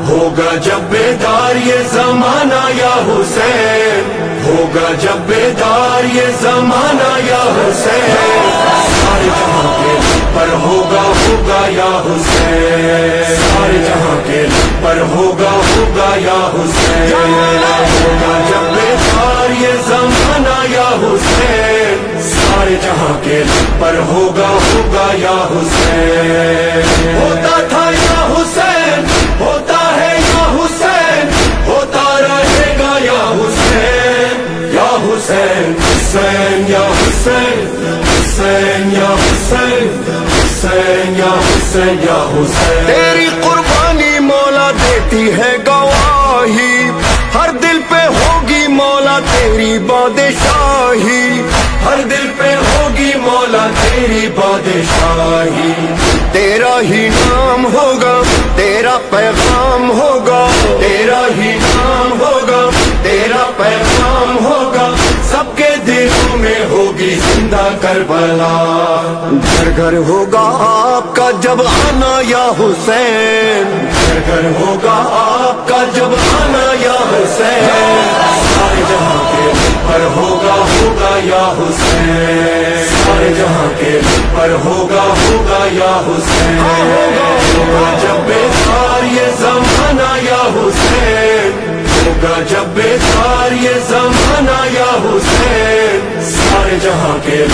ہوگا جب بیدار یہ زمانہ یا حسین، ہوگا جب بیدار یہ زمانہ یا حسین، سارے جہاں کے پر ہوگا ہوگا یا حسین، سارے جہاں کے پر ہوگا ہوگا یا حسین، ہوگا جب بیدار یہ زمانہ یا حسین، سارے جہاں کے پر ہوگا ہوگا یا حسین، ہوتا تھا یا حسین، ہوتا ہے یا حسین، ہوتا رہے گا یا حسین، یا حسین، حسین یا حسین، حسین یا حسین، حسین یا حسین یا حسین، تیری قربانی مولا دیتی ہے گواہی، ہر دل پہ ہوگی مولا تیری بادشاہی، ہر دل پہ ہوگی مولا تیری بادشاہی، تیرا ہی نام ہوگا، تیرا پیغام ہوگا، تیرا ہی نام ہوگا، تیرا پیغام ہوگا، سب کے دلوں میں ہوگی زندہ کربلا، گھر گھر ہوگا آپ کا جب آنا یا حسین، گھر گھر ہوگا آپ کا جب آنا یا حسین، سارے جہاں کے پر ہوگا ہوگا یا حسین، سارے جہاں کے پر ہوگا ہوگا یا حسین، ہوگا جب بیدار یہ زمانہ یا حسین، ہوگا جب بیدار یہ زمانہ یا حسین، سارے جہاں کے